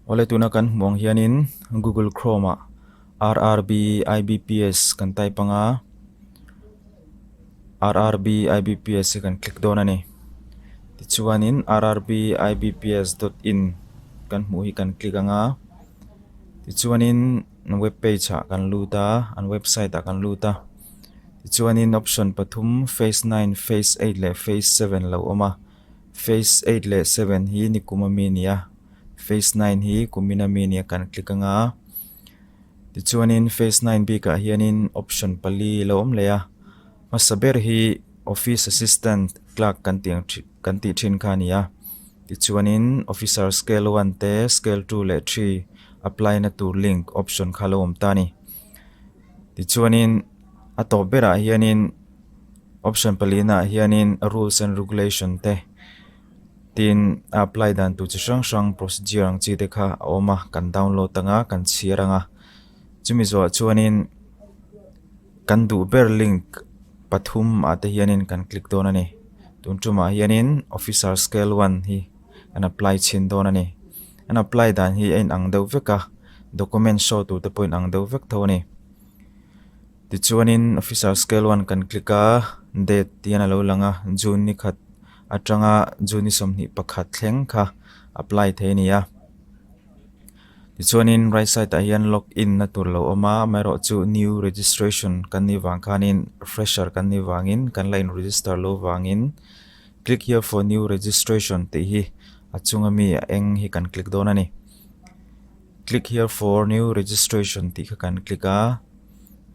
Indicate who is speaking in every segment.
Speaker 1: Oleh tunakan mong hianin Google Chrome RRB IBPS kan type nga RRB IBPS kan klik dona ni. Tichuanin rrbibps.in kan muhi kan klik nga. Tichuanin web page kan luta an website kan luta. Tichuanin option pathum phase 9, phase 8 le phase 7 lo oma. Phase 8 le 7 hi ni kumami niya. Phase 9 hi kuminami niya kan klik nga. Tichuanin phase 9b ka hianin option pali lo om leya. Masaber hi office assistant clerk kan ti thin kha niya. Tichuanin officer scale 1 te scale 2 le 3 apply na tu link option khalo om tani. Tichuanin atobera hianin option palina hianin rules and regulation te tin apply dan tu chang procedure ang chi te kha oma kan download tanga kan share chumi zo chuanin kan du ber link pathum ate hianin kan click dona ni tun chuma hianin officer scale 1 hi an apply chin dona ni an apply dan hi ein ang deuh veka document show tu te point ang deuh vek thoni ti chuanin officer scale 1 kan clicka date tiana lo langa June ni khat atanga June ni somni pakhat thleng kha apply theania. Tichuanin right side hian login na tur lo oma mero chu new registration kan ni wang khanin fresher kan ni wangin kan line register lo wangin click here for new registration te hi achunga mi eng hi kan click dona ni. Click here for new registration ti kha kan clicka.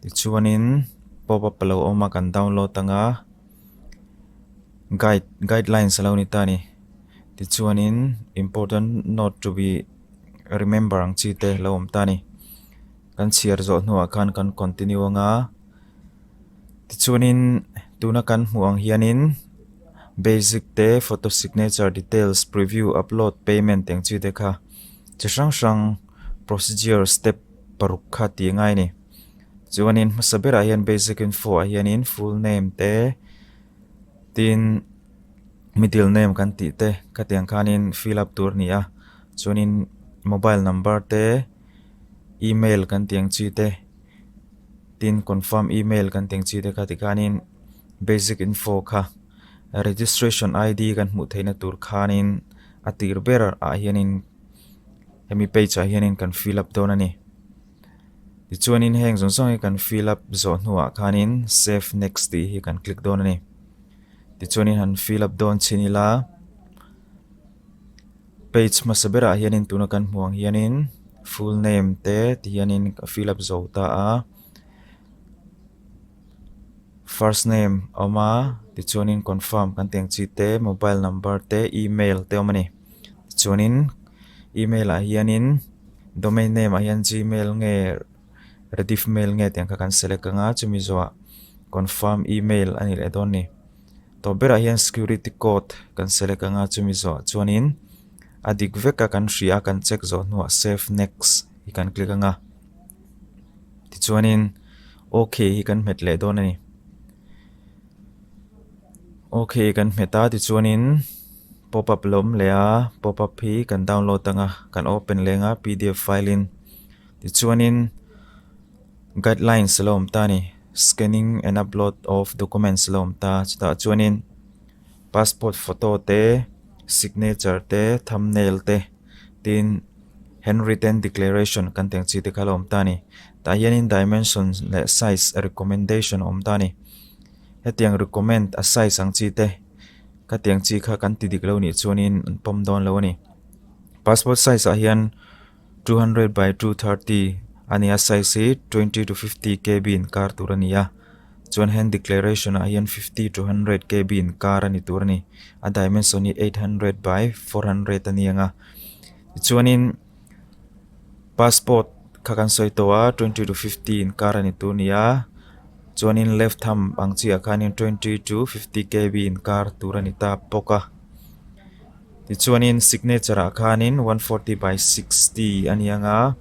Speaker 1: Tichuanin pop up lo oma kan download tanga guidelines lo ni tani. Tichuanin important note to be remember ang chi te lo om tani kan share zo nuwa kan continue nga. Tichuanin tuna kan muang hianin basic te photo signature details preview upload payment teng chi te kha chang procedure step paruk kha ti ngai ni. Chuanin masabera hian basic info hianin full name te tin middle name kan ti te katiang khanin fill up tur nia. Chuanin mobile number te email kan tiang chi te tin confirm email kan tiang chi te katikanin basic info kha registration ID kan hmu theina tur khanin atir ber a hianin hemi page a hianin kan fill up dona ni. Tichuanin heng zong kan fill up zo hnuwa khanin save next ti hi kan click dona ni. Tichuanin han fill up don chinila page masabera hianin tuna kan muang hianin full name te hianin fill up zo ta a first name oma tichuanin confirm kan tiang chi te mobile number te email te omani. Tichuanin email a hianin domain name a hian gmail nge rediff mail nge tiang kan select nga chumi zo confirm email ani le don ni. To bera hian security code kan select nga chumi zo chuanin adik veka kan ria kan check zo nuwa save next hi kan click nga. Tichuanin okay hi kan met le don ani. Okay kan meta tichuanin pop up lom lea pop up hi kan download tanga kan open lenga PDF file in. Tichuanin guidelines lom tani scanning and upload of documents lom ta chuanin passport photo te signature te thumbnail te tin handwritten declaration kan teng chi te khalom tani ta hianin dimensions le size recommendation om tani hetiang recommend a size ang chi te ka tiang chi kha kan ti dik lo ni chuanin pom don lo ni. Passport size a hian 200 by 230 ani a size hi 20 to 50 kb in kar turania. Chuan hand declaration a hian 50 to 100 kb in kar ani turani a dimension ni 800 by 400 ani anga. Chuanin passport kha kan soi towa 20 to 50 in kar ani turnia. Chuanin left thumb ang chi a khanin 20 to 50 kb in kar turani ta poka. Chuanin signature a khanin 140 by 60 ani anga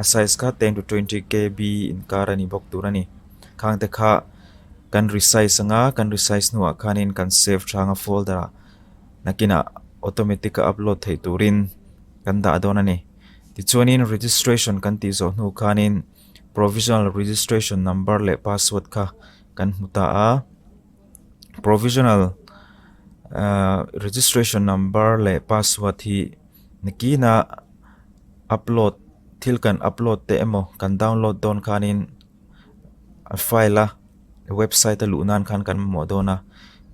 Speaker 1: a size kha 10 to 20 kb in kar ani bok turani. Khang te kha kan resize anga kan resize nuwa khanin kan save thanga folder nakina automatic upload thei turin kan da don ani. ti chuanin registration kan ti zo nu khanin provisional registration number le password kha kan hmuta a provisional registration number le password hi nikina upload thil kan upload te emo kan download don khanin a file a website a lunan khan kan mo dona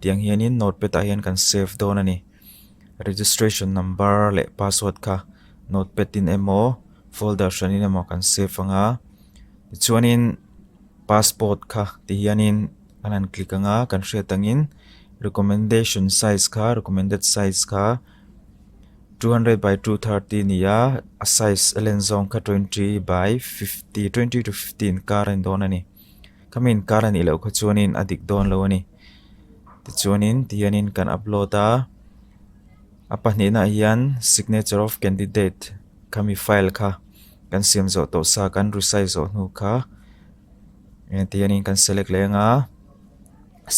Speaker 1: tiang hianin notepad a hian kan save don ani registration number le password kha notepad in emo folder shanin emo kan save anga chuanin passport kha ti hianin anan click anga kan hriat angin recommendation size kha recommended size kha 200 by 230 niya a size elenzong kha 20 by 50 20 to 15 karan don ani kamin karan ilo kha chuanin adik don lo ani ti chuanin tianin kan upload a apahnina hian signature of candidate kami file kha kan siam zo to sa kan resize zo nu kha tianin kan select lenga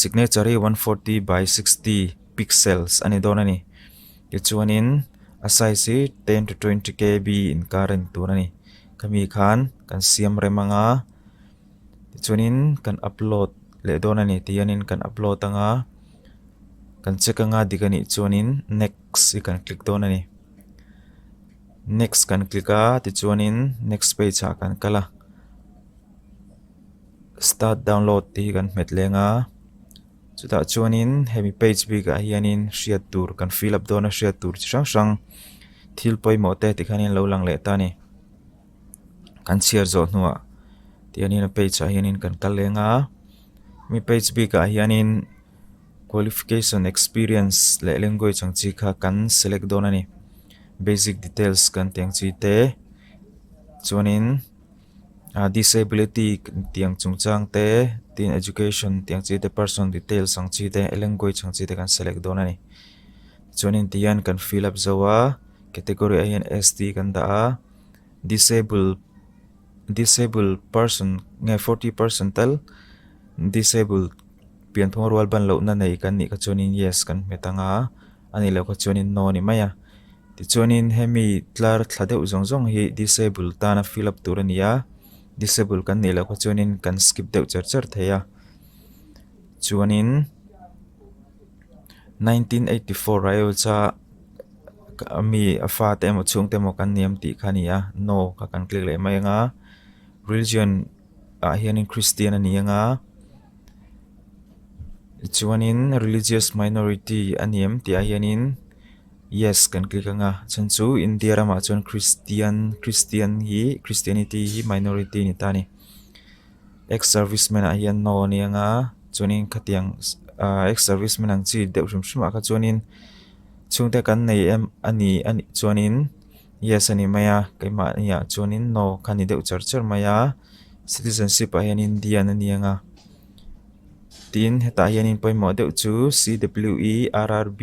Speaker 1: signature 140 by 60 pixels ani don ani ti chuanin a size 10 to 20 kb in current turani kami khan kan siam remanga ti chuanin kan upload le don ani tianin kan upload anga kan check anga digani chuanin next i kan click don ani next kan click a ti chuanin next page ha kan kala start download ti kan met lenga chuta chuanin hemi page big a hianin hriat tur kan fill up dona hriat tur chi sang sang thil poimo te ti khanin lo lang le ta ni kan share zo nuwa tianin page a hianin kan kal lenga mi page big a hianin qualification experience le language ang chi kha kan select don ani basic details kan tiang chi te chuanin disability tiang chungchang te teen education tiang chi te person details ang chi te language ang chi te kan select don ani chuanin tian kan fill up zawa category a hian ST kan da a disabled person nge 40% tal disabled pian thong rual ban lo na nei kan ni ka chuanin yes kan metanga ani lo ka chuanin no ni maya ti chuanin hemi tlar thladeu zong zong hi disabled ta na fill up turania disable kan ni lo ka chuanin kan skip deuh cher theya chuanin 1984 rayo cha mi afa te mo chung te mo kan niam ti khania no ka kan click le mai nga religion a hianin Christian ani nga chuanin religious minority aniam ti a hianin yes kan click anga chanchu India rama chuan Christianity hi minority ni tani ex serviceman a hian no ani anga chuanin khatiang ex serviceman ang chi deuh hrim hrim a kha chuanin chungte kan nei em ani chuanin yes ani maya keima ya chuanin no khani deuh cher maya citizenship a hian Indian ani anga tin heta hianin poimo deuh chu CWE RRB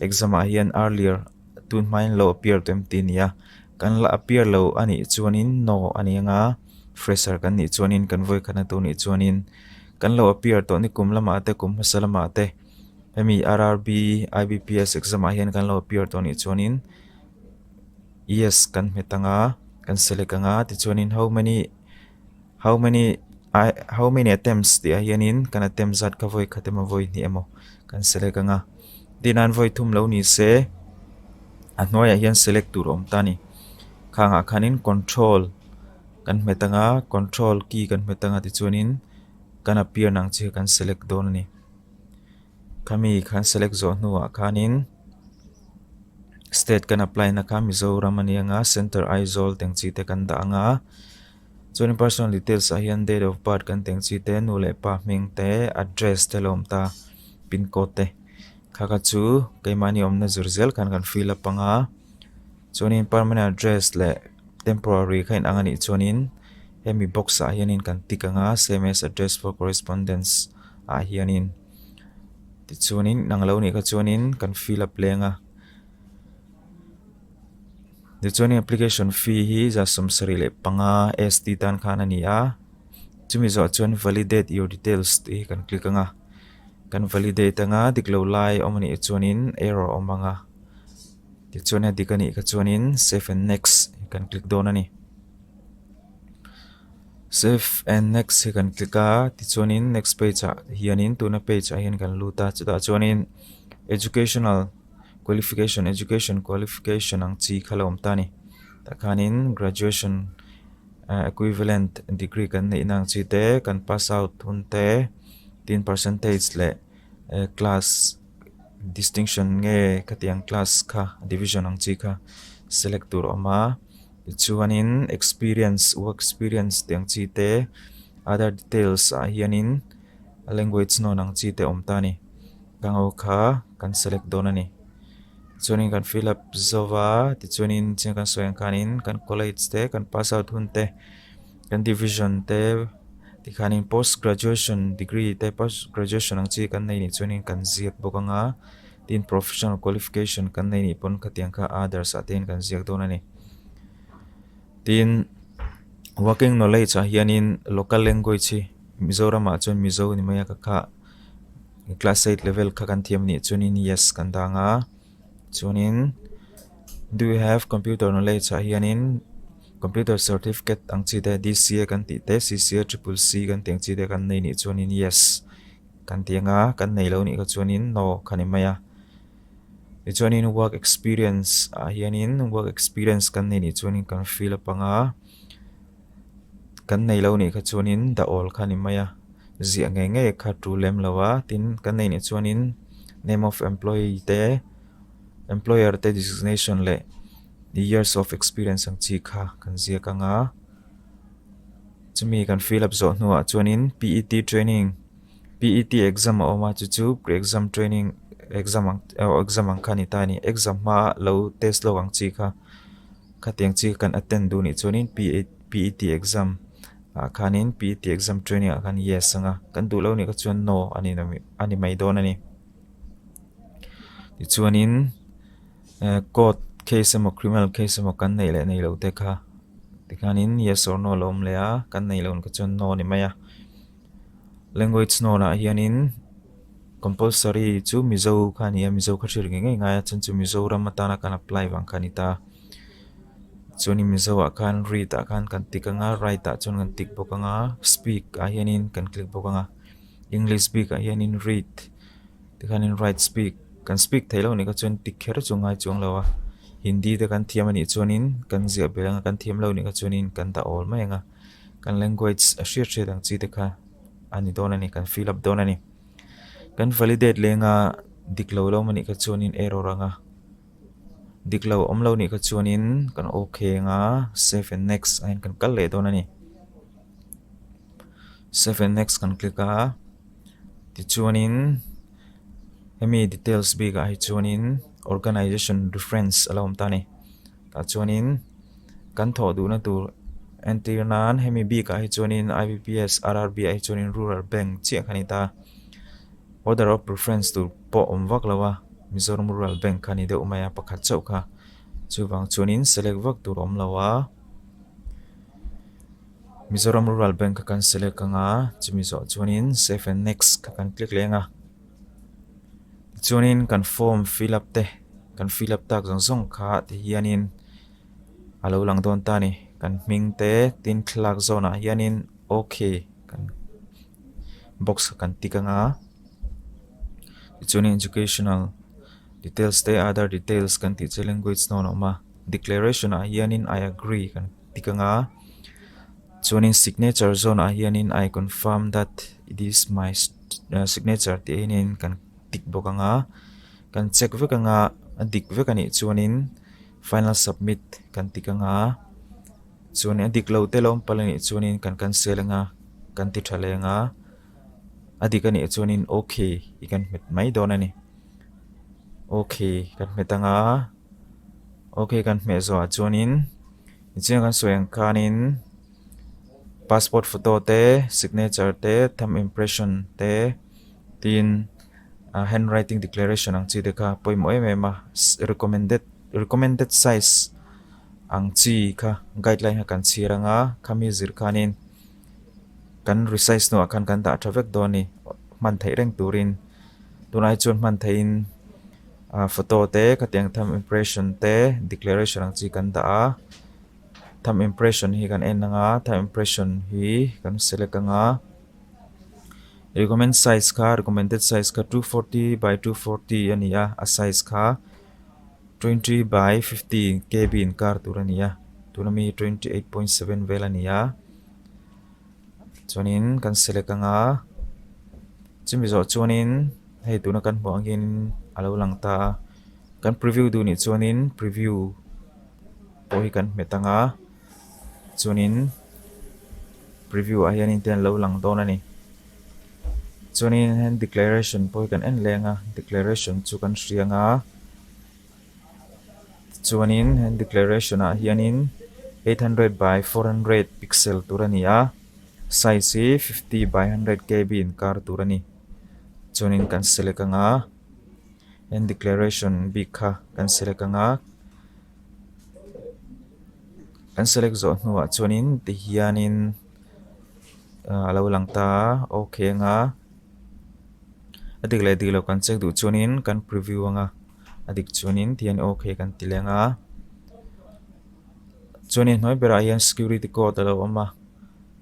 Speaker 1: exam a hian earlier tun main lo appear tem tin ya kan la appear lo ani chuanin no ani anga fresher kan ni chuanin kan voi khana tu ni chuanin kan lo appear to ni kum lama te kum masalama te hemi RRB IBPS exam a hian kan lo appear to ni chuanin yes kan metanga kan select anga ti chuanin how many attempts ti a hianin kan attempt zat ka voi khatema voi ni emo kan select anga dinan voi thum lo ni se a hnuai a hian select tur om tani khanga khanin control kan metanga control key kan metanga ti chuanin kan appear nang chi kan select don ni kami kan select zo nuwa khanin state kan apply na kami Mizoram ani anga center Aizawl teng chi te kan da anga chuan personal details a hian date of birth kan teng chi te nu le pa hming te address te lom ta pin code te khaka chu keimani omna zurzel kan fill up anga chuanin permanent address le temporary khain angani chuanin hemi box a hianin kan tik anga same as address for correspondence a hianin ti chuanin nanglo ni ka chuanin kan fill up lenga the joining application fee hi za somsari le panga ST tan khana ni a chumi zo chuan validate your details ti kan click anga kan validate anga diklo lai omani chuanin error omanga ti chuan dikani ka chuanin save and next kan click dawn ani save and next hi kan click a ti chuanin next page a hianin tuna page a hian kan luta chuta chuanin educational education qualification ang chi khalom tani takhanin graduation equivalent degree kan nei nang chi te kan pass out hunte tin percentage le class distinction nge katiang class kha division ang chi kha select tur oma chuanin experience work experience tiang chi te other details a hianin language no nang chi te om tani kango kha kan select donani chuanin kan fill up zova ti chuanin chen kan soyang kanin kan college te kan pass out hunte kan division te ti khanin post graduation degree te post graduation ang chi kan nei ni chuanin kan ziak bokanga tin professional qualification kan nei ni pon khatiang kha others aten kan ziak donani tin working knowledge a hianin local language hi Mizoram a chuan Mizo ni maya ka kha class 8 level kha kan thiam ni chuanin yes kan danga chuanin do you have computer knowledge a hianin computer certificate ang chi te DCA kan ti te CCA triple C kan tiang chi te kan nei ni chuanin yes kan tianga kan nei lo ni ka chuanin no khani maya chuanin work experience a hianin work experience kan nei ni chuanin kan fill up anga kan nei lo ni ka chuanin da all khani maya zia nge nge kha tu lem lawa tin kan nei ni chuanin name of employee te employer te designation le the years of experience ang chi kha kan zia kanga chumi kan fill up zo nuwa chuanin PET training PET exam oma chu pre-exam training exam ang khani tani exam ma lo test lo ang chi kha khatiang chi kan attend du ni chuanin PET exam khanin PET exam training kan yes anga kan du lo ni ka chuan no ani mai don ani ti chuanin court case mo criminal case mo kan nei le nei lo te kha tikhanin yes or no lom le a kan nei lo ka chuan no ni maya language no na hianin compulsory chu Mizo khani Mizo khachir nge nga chan chu Mizoram matana kan apply wang khani ta chuni Mizo kan read kan tikanga write chun kan tik bokanga speak a hianin kan click bokanga English speak a hianin read tikhanin write speak kan speak thailo ni ka chun tik kher chungai chung lawa Hindi te kan thiam ani chuanin kan zia belanga kan thiam lo ni ka chuanin kan ta all mai nga kan language a share dang chi te kha ani donani kan fill up donani kan validate lenga diklo lo mani ka chuanin error anga diklo omlo ni ka chuanin kan okay nga save and next ain kan kal le donani save and next kan click a ti chuanin hemi details big a hi chuanin organization reference alom tani ta chuanin kan tho du na tur enter nan hemi big a hi chuanin IBPS RRB a hi chuanin rural bank chi khani ta order of preference to po omwak lawa Mizoram rural bank khani de umaya pakhat chau kha chuwang chuanin select wak tur om lawa Mizoram rural bank kan select anga chumi zo chuanin save and next kan click lenga chuanin kan form fill up te kan fill up tak zong kha te hianin alo lang don tani kan ming te tin thlak zona hianin okay kan box kan tikanga chuanin educational details te other details kan ti che language no ma declaration a hianin I agree kan tikanga chuanin signature zone a hianin I confirm that it is my signature te in kan tik bokanga kan check vekanga adik vekani chuanin final submit kan tikanga chuanin adik lo te lom palani chuanin kan cancel nga kan ti thalenga adikani chuanin okay ikan met mai donani okay kan metanga okay kan me zo chuanin icheng kan soyang kanin passport photo te signature te thumb impression te tin handwriting declaration ang chi dekha poimo ma recommended size ang chi kha guideline ha kan chiranga khami zirkhanin kan resize no akan kan ta traffic doni man thei reng turin tunai chun man thein photo te khatiang thumb impression te declaration ang chi kan da Tham impression hi kan en nga tham impression hi kan select nga recommended size ka 240 by 240 ania a size ka 20 by 50 kb in kar turania tunami 28.7 vel ania chuanin kan select nga chumi zo chuanin hei tuna kan hmuh angin alo lang ta kan preview du ni chuanin preview pawh hi kan hmetanga chuanin preview a hianin ten lo lang dawn ani chuanin hen declaration pawh hi kan en lenga declaration chu kan hrianga chuanin hen declaration a hianin 800 by 400 pixel turania size hi 50 by 100 kb in kar turani chuanin kan select nga hen declaration big kha kan select nga kan select zo hnuah chuanin ti hianin alo lang ta okay nga adik le dilo kan check du chuanin kan preview nga adik chuanin tian okay kan ti lenga chuanin hnoi bera hian security code alo ama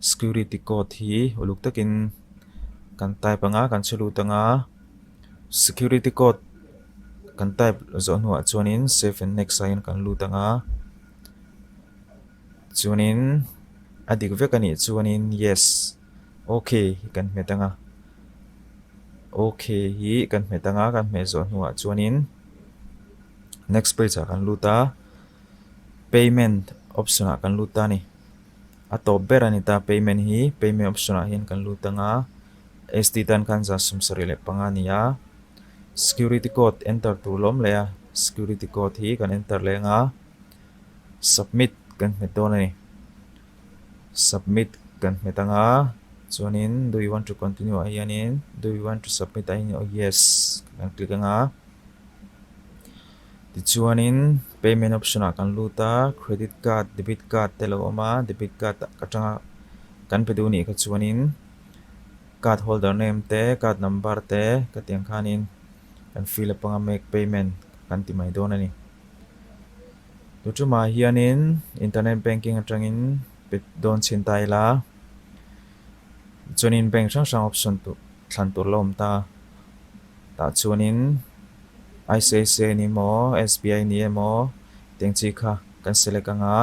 Speaker 1: security code hi uluk takin kan type anga kan chulu tanga security code kan type zo hnuah chuanin save and next sign kan lut anga chuanin adik vek ani chuanin yes okay kan hmetanga okay hi kan hmetanga kan hme zo hnuah chuanin next page kan luta payment option kan luta ni atop ber ani ta payment hi payment option hian kan lutanga SD tan kan za sumsari le panga nia security code enter tulom le security code hi kan enter lenga submit kan hmeton ani submit kan hmetanga chuanin do you want to continue hianin do you want to submit hianin oh yes kan click anga ti chuanin payment option kan luta credit card debit card telo oma debit card katanga kan pe du ni ka chuanin card holder name te card number te ka tiang khanin kan fill up anga make payment kan ti mai don ani tu ma hianin internet banking atangin pe don chin tai la chuanin bank sang option tu thlan tur lom ta chuanin ICICI ni mo SBI ni mo teng chi kha kan select anga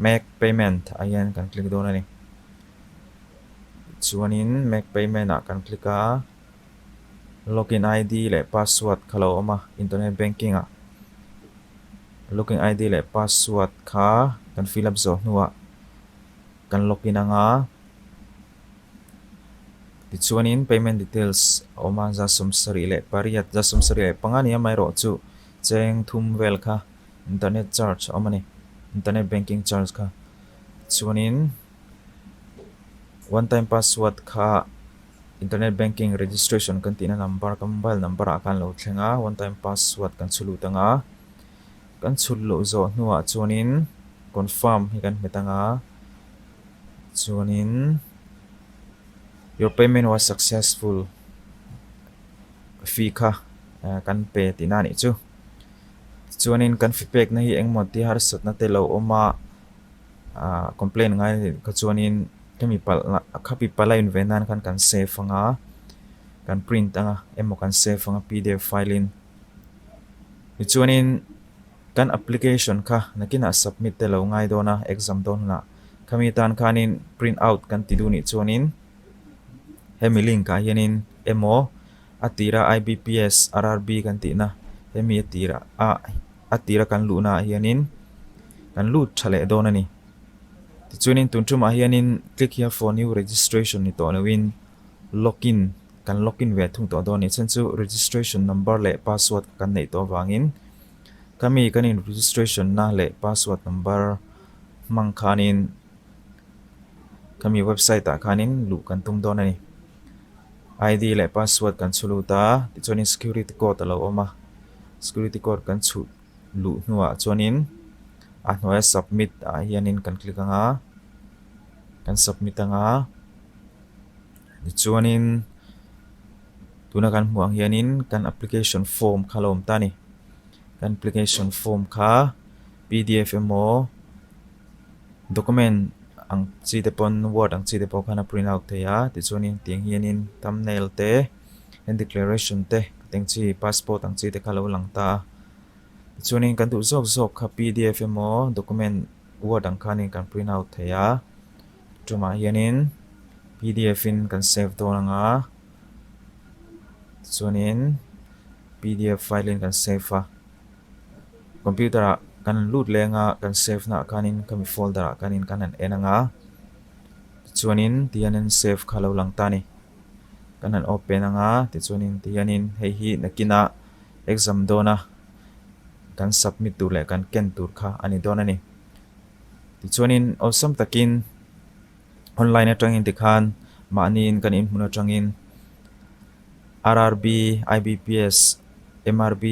Speaker 1: make payment ayan kan click don ani chuanin make payment a kan click a login ID le password khalo oma internet banking a login ID le password kha kan fill up zo hnuah kan login anga ti chuanin payment details oma za sumsari le pariat za sumsari le pangani mai ro chu cheng thum vel kha internet charge omani internet banking charge kha chuanin one time password kha internet banking registration kan tina number ka mobile number a kan lo thlenga one time password kan chulu tanga kan chullo zo hnuah chuanin confirm hi kan hmetanga chuanin your payment was successful fee kha kan pe tina ni chu chuanin kan feedback na hi engmon ti har sat na te lo oma complain ngai ka chuanin kami pal khapi palain venan kan save anga kan print anga emo kan save anga PDF file in chuanin kan application kha nakina submit te lo ngai dona exam don na kami tan khanin print out kan ti du ni chuanin hemi link ka hianin emo atira IBPS RRB kan ti na hemi atira kan lu na hianin kan lut thale don ani ti chuanin tunchuma hianin click here for new registration ni to lawin login kan login ve thung to don ni chen chu registration number le password kan nei to wangin kami kanin registration na le password number mang khanin kami website ta khanin lu kan tum don ani ID le password kan chulu ta ti chuanin security code alo oma security code kan chu lu hnuah chuanin a hnuai submit a hianin kan click anga kan submit anga ti chuanin tuna kan hmuh hianin kan application form khalom ta ni kan application form kha PDF emo document ang chi te pon word ang chi te pon kana print out the ya ti chuanin tiang hianin thumbnail te and declaration te teng chi passport ang chi te khalo lang ta chuanin kan du zok zok kha pdf emo document word ang khanin kan print out the ya tuma hianin pdf in kan save to nga chuanin pdf file in kan save a computer a kan load lenga kan save na kanin kami folder a kanin kanan enanga chuanin tianin save khalo lang tani kanan open anga ti chuanin tianin hei hi nakina exam dona kan submit tu le kan ken tur kha ani dona ni ti chuanin awesome takin online atangin tikhan manin kan in huna tangin RRB IBPS MRB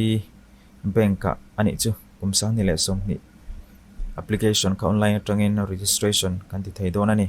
Speaker 1: bank ani chu kumsang ni le som ni application ka online atangin registration kan ti thei dona ni